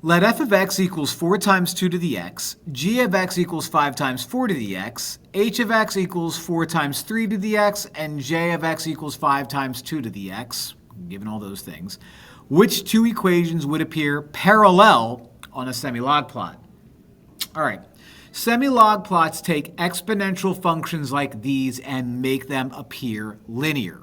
Let f of x equals 4 times 2 to the x, g of x equals 5 times 4 to the x, h of x equals 4 times 3 to the x, and j of x equals 5 times 2 to the x, given all those things. Which two equations would appear parallel on a semi-log plot? All right, semi-log plots take exponential functions like these and make them appear linear.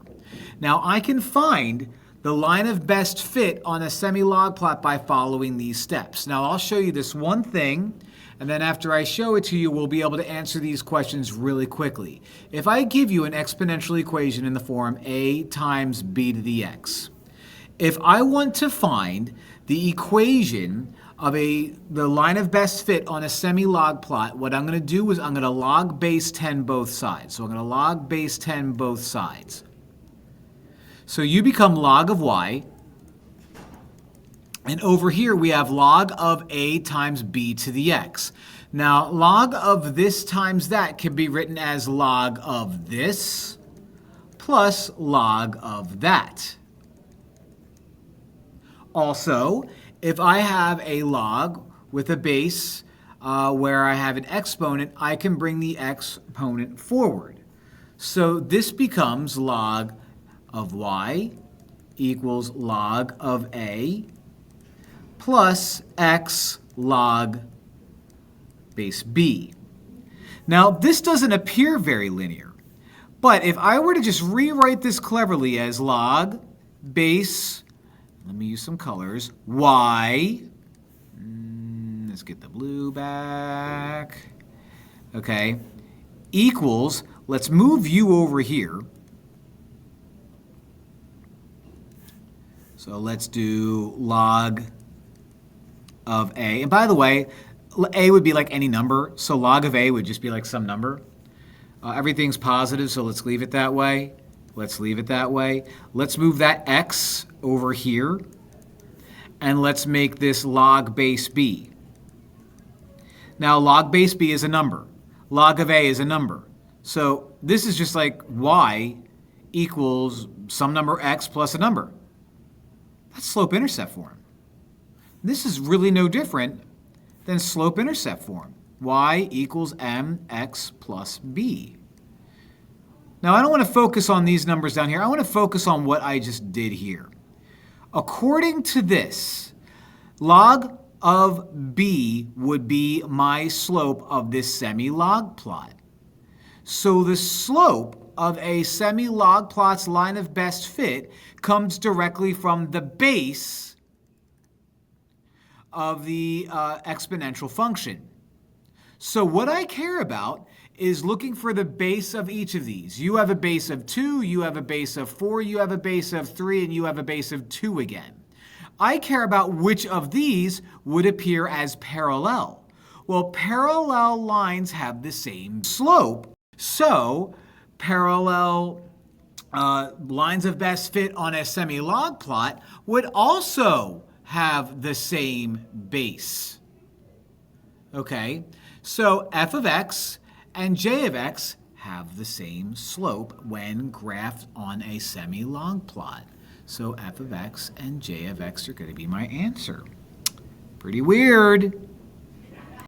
Now, I can find the line of best fit on a semi-log plot by following these steps. Now, I'll show you this one thing, and then after I show it to you, we'll be able to answer these questions really quickly. If I give you an exponential equation in the form a times b to the x, if I want to find the equation of the line of best fit on a semi-log plot, what I'm going to do is I'm going to log base 10 both sides. So I'm going to log base 10 both sides. So you become log of y, and over here we have log of a times b to the x. Now, log of this times that can be written as log of this plus log of that. Also, if I have a log with a base where I have an exponent, I can bring the exponent forward. So this becomes log of y equals log of a plus x log base b. Now, this doesn't appear very linear, but if I were to just rewrite this cleverly as log base, let me use some colors, y, let's get the blue back, okay, equals, let's move u over here. So let's do log of a. And by the way, a would be like any number, so log of a would just be like some number. Everything's positive, so let's leave it that way. Let's leave it that way. Let's move that x over here, and let's make this log base b. Now, log base b is a number. Log of a is a number. So this is just like y equals some number x plus a number. That's slope-intercept form. This is really no different than slope-intercept form. Y equals mx plus b. Now, I don't want to focus on these numbers down here. I want to focus on what I just did here. According to this, log of b would be my slope of this semi-log plot. So the slope of a semi-log plot's line of best fit comes directly from the base of the exponential function. So what I care about is looking for the base of each of these. You have a base of 2, you have a base of 4, you have a base of 3, and you have a base of 2 again. I care about which of these would appear as parallel. Well, parallel lines have the same slope, so parallel lines of best fit on a semi-log plot would also have the same base. Okay, so f of x and j of x have the same slope when graphed on a semi-log plot. So f of x and j of x are going to be my answer. Pretty weird.